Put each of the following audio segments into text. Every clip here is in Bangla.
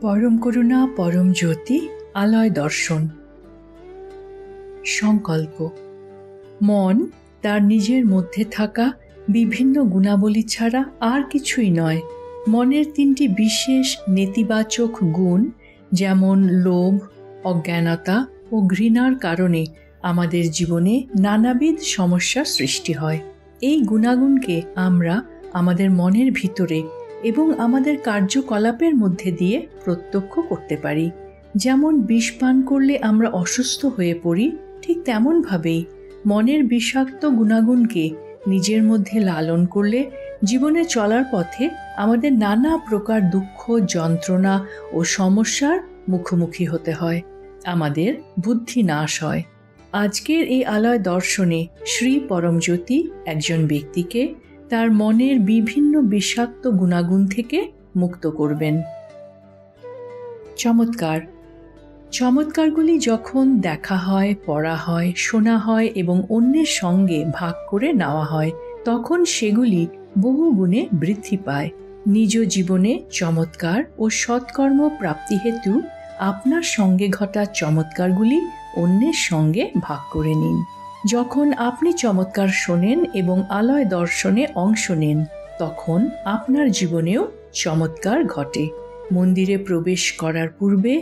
পরম করুণা পরম জ্যোতি আলয় দর্শন। সংকল্প। মন তার নিজের মধ্যে থাকা বিভিন্ন গুণাবলী ছাড়া আর কিছুই নয়। মনের তিনটি বিশেষ নেতিবাচক গুণ, যেমন লোভ, অজ্ঞানতা ও ঘৃণার কারণে আমাদের জীবনে নানাবিধ সমস্যার সৃষ্টি হয়। এই গুণাগুণকে আমরা আমাদের মনের ভিতরে এবং আমাদের কার্যকলাপের মধ্যে দিয়ে প্রত্যক্ষ করতে পারি। যেমন বিষ পান করলে আমরা অসুস্থ হয়ে পড়ি, ঠিক তেমনভাবেই মনের বিষাক্ত গুণাগুণকে নিজের মধ্যে লালন করলে জীবনে চলার পথে আমাদের নানা প্রকার দুঃখ, যন্ত্রণা ও সমস্যার মুখোমুখি হতে হয়। আমাদের বুদ্ধি নাশ হয়। আজকের এই আলয় দর্শনে শ্রী পরমজ্যোতি একজন ব্যক্তিকে তার মনের বিভিন্ন বিষাক্ত গুণাগুণ থেকে মুক্ত করবেন। চমৎকার। চমৎকারগুলি যখন দেখা হয়, পড়া হয়, শোনা হয় এবং অন্যের সঙ্গে ভাগ করে নেওয়া হয়, তখন সেগুলি বহু গুণে বৃদ্ধি পায়। নিজ জীবনে চমৎকার ও সৎকর্ম প্রাপ্তি হেতু আপনার সঙ্গে ঘটা চমৎকারগুলি অন্যের সঙ্গে ভাগ করে নিন। যখন আপনি চমৎকার শোনেন এবং আলয় দর্শনে অংশ নেন, তখন আপনার জীবনেও চমৎকার ঘটে। মন্দিরে প্রবেশ করার পূর্বে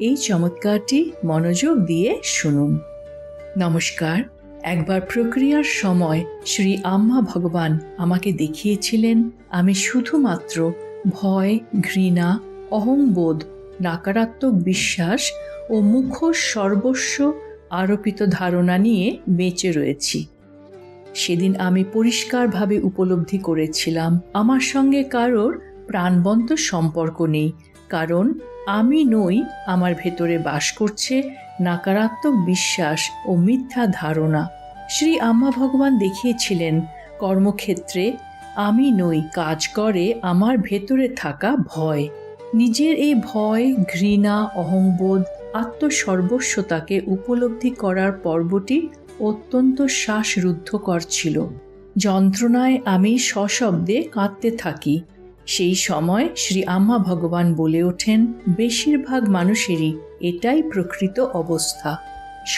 এই চমৎকারটি মনোযোগ দিয়ে শুনুন। নমস্কার। একবার প্রক্রিয়ার সময় শ্রী আম্মা ভগবান আমাকে দেখিয়েছিলেন আমি শুধুমাত্র ভয়, ঘৃণা, অহংবোধ, নকারাত্মক বিশ্বাস ও মুখোশ সর্বস্ব আরোপিত ধারণা নিয়ে বেঁচে রয়েছি। সেদিন আমি পরিষ্কারভাবে উপলব্ধি করেছিলাম আমার সঙ্গে কারোর প্রাণবন্ত সম্পর্ক নেই, কারণ আমি নই, আমার ভেতরে বাস করছে নকারাত্মক বিশ্বাস ও মিথ্যা ধারণা। শ্রী আম্মা ভগবান দেখিয়েছিলেন কর্মক্ষেত্রে আমি নই, কাজ করে আমার ভেতরে থাকা ভয়। নিজের এই ভয়, ঘৃণা, অহংবোধ, আত্মসর্বস্বতাকে উপলব্ধি করার পর্বটি অত্যন্ত শ্বাসরুদ্ধকর ছিল। যন্ত্রণায় আমি সশব্দে কাঁদতে থাকি। সেই সময় শ্রী আম্মা ভগবান বলে ওঠেন, বেশিরভাগ মানুষেরই এটাই প্রকৃত অবস্থা।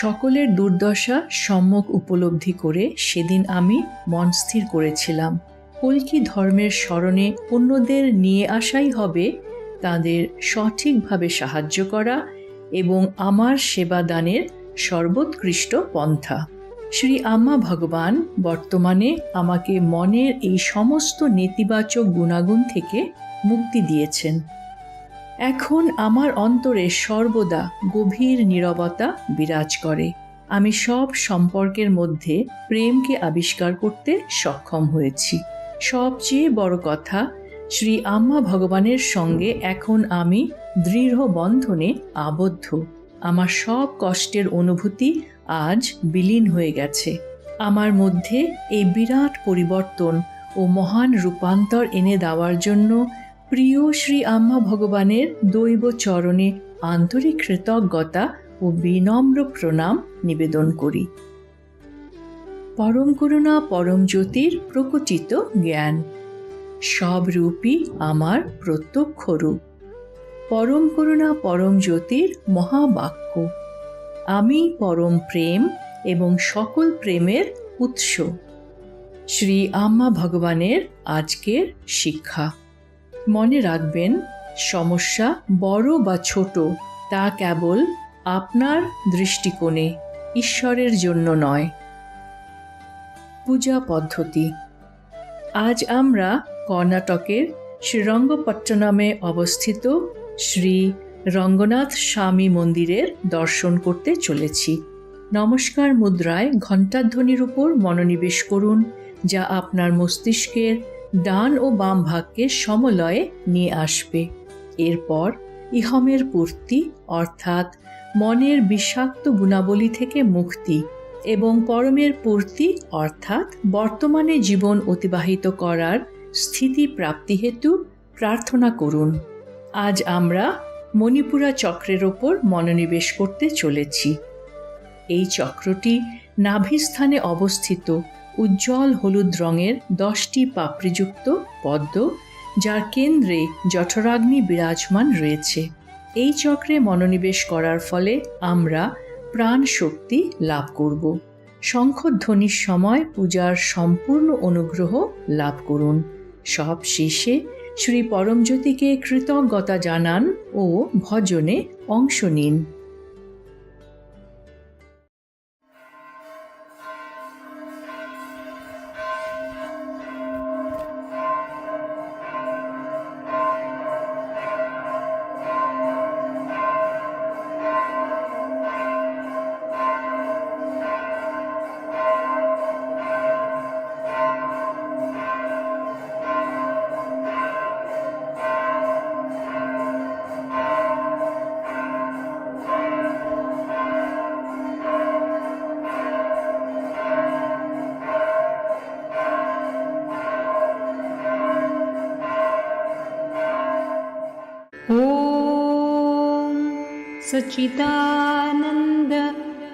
সকলের দুর্দশা সম্যক উপলব্ধি করে সেদিন আমি মন স্থির করেছিলাম, কল্কি ধর্মের স্মরণে অন্যদের নিয়ে আসাই হবে তাদের সঠিকভাবে সাহায্য করা এবং আমার সেবাদানের সর্বোৎকৃষ্ট পন্থা। শ্রী আম্মা ভগবান বর্তমানে আমাকে মনের এই সমস্ত নেতিবাচক গুণাগুণ থেকে মুক্তি দিয়েছেন। এখন আমার অন্তরে সর্বদা গভীর নীরবতা বিরাজ করে। আমি সব সম্পর্কের মধ্যে প্রেমকে আবিষ্কার করতে সক্ষম হয়েছি। সবচেয়ে বড় কথা, শ্রী আম্মা ভগবানের সঙ্গে এখন আমি দৃঢ় বন্ধনে আবদ্ধ। আমার সব কষ্টের অনুভূতি আজ বিলীন হয়ে গেছে। আমার মধ্যে এই বিরাট পরিবর্তন ও মহান রূপান্তর এনে দেওয়ার জন্য প্রিয় শ্রী আম্মা ভগবানের দৈব চরণে আন্তরিক কৃতজ্ঞতা ও বিনম্র প্রণাম নিবেদন করি। পরম করুণা পরম জ্যোতির প্রকটিত জ্ঞান, সব রূপই আমার প্রত্যক্ষ রূপ। পরম করুণা পরম জ্যোতির মহাবাক্য, আমি পরম প্রেম এবং সকল প্রেমের উৎস। শ্রী আম্মা ভগবানের আজকের শিক্ষা। মনে রাখবেন, সমস্যা বড় বা ছোট তা কেবল আপনার দৃষ্টিকোণে, ঈশ্বরের জন্য নয়। পূজা পদ্ধতি। আজ আমরা কর্ণাটকের শ্রীরঙ্গপট্টনমে অবস্থিত শ্রী রঙ্গনাথ স্বামী মন্দিরের দর্শন করতে চলেছি। নমস্কার মুদ্রায় ঘণ্টাধ্বনির উপর মনোনিবেশ করুন, যা আপনার মস্তিষ্কের ডান ও বাম ভাগকে সমলয়ে নিয়ে আসবে। এরপর ইহমের পূর্তি অর্থাৎ মনের বিষাক্ত গুণাবলী থেকে মুক্তি এবং পরমের পূর্তি অর্থাৎ বর্তমানে জীবন অতিবাহিত করার স্থিতি প্রাপ্তি হেতু প্রার্থনা করুন। আজ আমরা মণিপুরা চক্রের ওপর মনোনিবেশ করতে চলেছি। এই চক্রটি নাভিস্থানে অবস্থিত উজ্জ্বল হলুদ রঙের 10টি পাপড়িযুক্ত পদ্ম, যার কেন্দ্রে জঠরাগ্নি বিরাজমান রয়েছে। এই চক্রে মনোনিবেশ করার ফলে আমরা প্রাণ শক্তি লাভ করব। শঙ্খধ্বনির সময় পূজার সম্পূর্ণ অনুগ্রহ লাভ করুন। সব শেষে শ্রী পরমজ্যোতিকে কৃতজ্ঞতা জানান ও ভজনে অংশ নিন। सच्चिदानन्द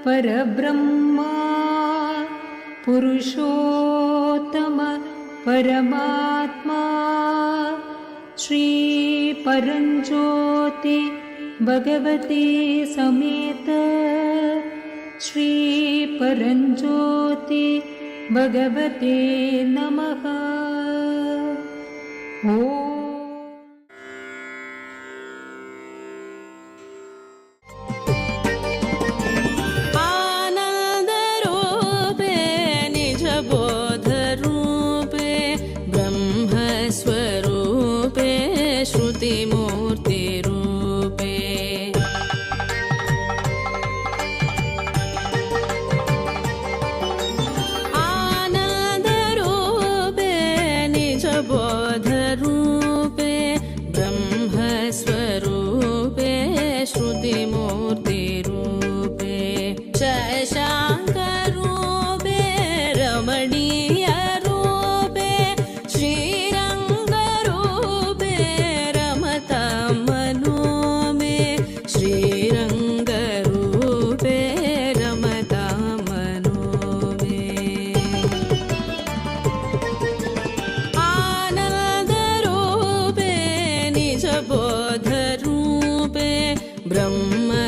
परब्रह्मा पुरुषोत्तम परमात्मा श्री परञ्ज्योति भगवती समेत श्री परञ्ज्योति भगवते नमः। ॐ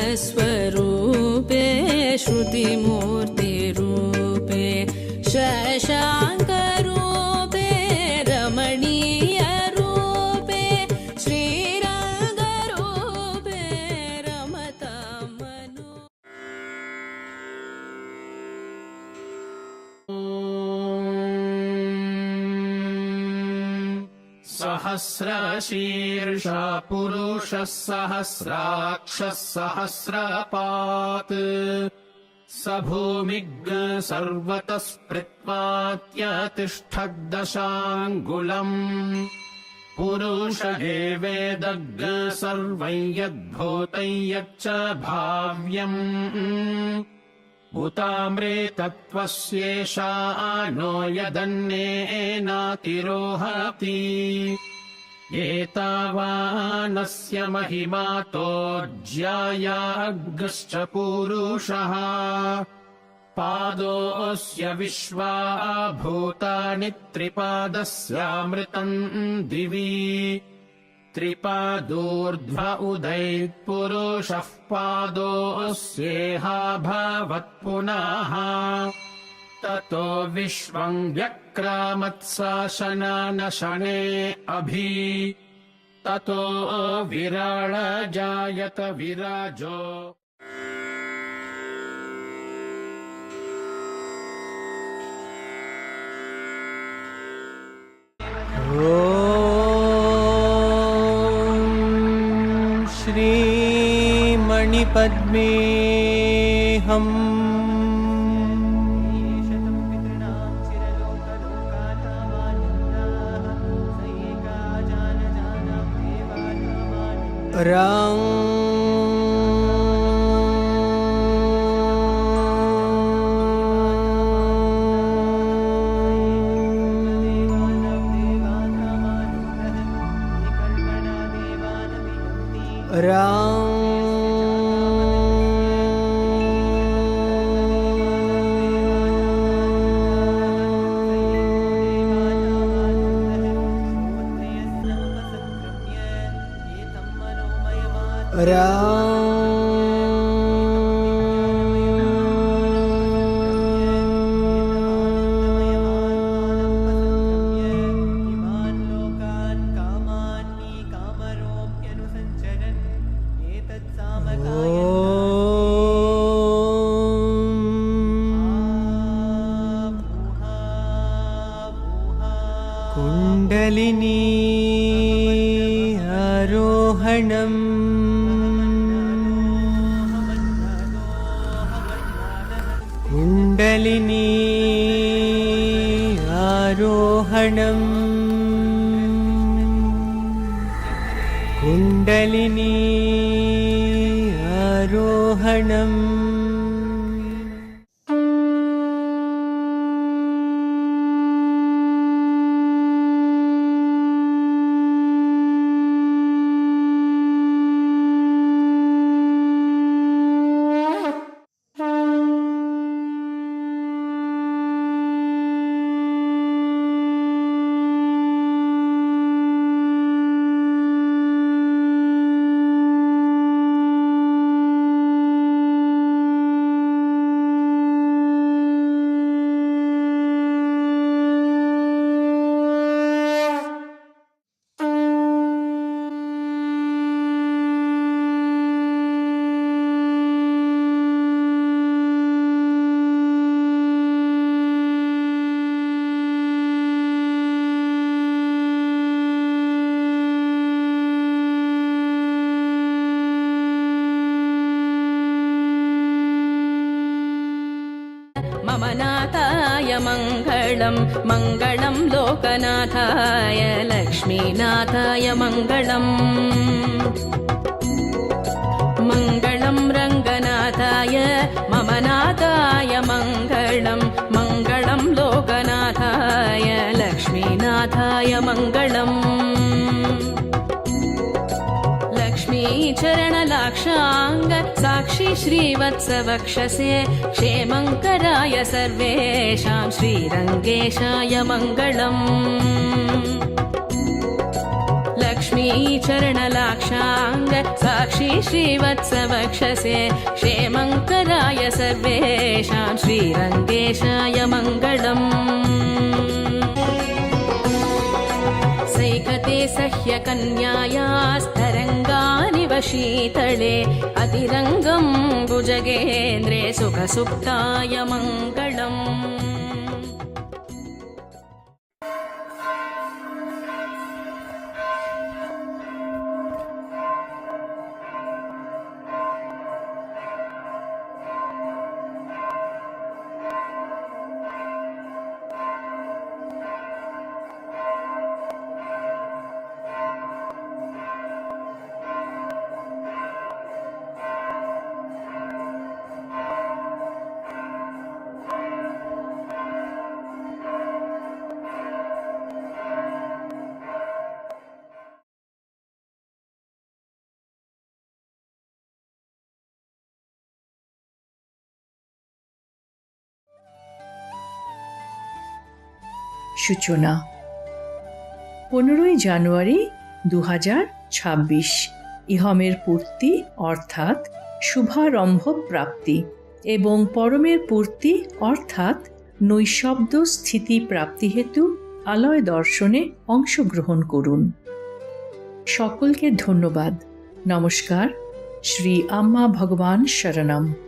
ब्रह्मस्वरूपे श्रुतिमूर्तिरूपे शशाङ्करूपे रमणीयरूपे श्रीरङ्गरूपे रमतां मनो। सहस्रशीर्षा पुरुषः सहस्राक्षः सहस्रपात् स भूमिज्ञ सर्वतः स्पृत्वात्यतिष्ठद्दशाङ्गुलम् पुरुष एवेदज्ञ सर्वं यद्भूतं यच्च भाव्यम् उतामृतत्वस्येषा नो यदन्येनातिरोहति एतावानस्य महिमातो ज्यायाग्श्च पुरुषः पादोऽस्य विश्वा भूतानि त्रिपादस्यामृतम् दिवि त्रिपादोर्ध्व उदैत्पुरुषः पादोऽस्येहा भवत्पुनः ततो विश्वं व्यक्रामत्साशनानशने अभि ततो विराळजायत विराजो। श्रीमणिपद्मेऽहम् कुण्डलिनी आरोहणम् कुण्डलिनी आरोहणम् कुण्डलिनी आरोहणम् मम नाथाय मङ्गलं मङ्गलं लोकनाथाय लक्ष्मीनाथाय मङ्गलम् मङ्गलं रङ्गनाथाय मम नाथाय मङ्गलं मङ्गलं लोकनाथाय लक्ष्मीनाथाय मङ्गलम् चरणलाक्षाङ्ग साक्षी श्रीवत्सवक्षसे क्षेमङ्कराय सर्वेषां श्रीरङ्गेशाय मङ्गलम् लक्ष्मीचरणलाक्षाङ्ग साक्षी श्रीवत्सवक्षसे क्षेमङ्कराय सर्वेषां श्रीरङ्गेशाय मङ्गलम् सैकते सह्यकन्यायास्तरङ्गानिव शीतळे अतिरङ्गं भुजगेन्द्रे सुखसुप्ताय मङ्गलम् সূচনা 15ই জানুয়ারি 2026 ইহমের পূর্তি অর্থাৎ শুভারম্ভ প্রাপ্তি এবং পরমের পূর্তি অর্থাৎ নৈশব্দ স্থিতি প্রাপ্তি হেতু আলয় দর্শনে অংশগ্রহণ করুন। সকলকে ধন্যবাদ। নমস্কার। শ্রী আম্মা ভগবান শরণম।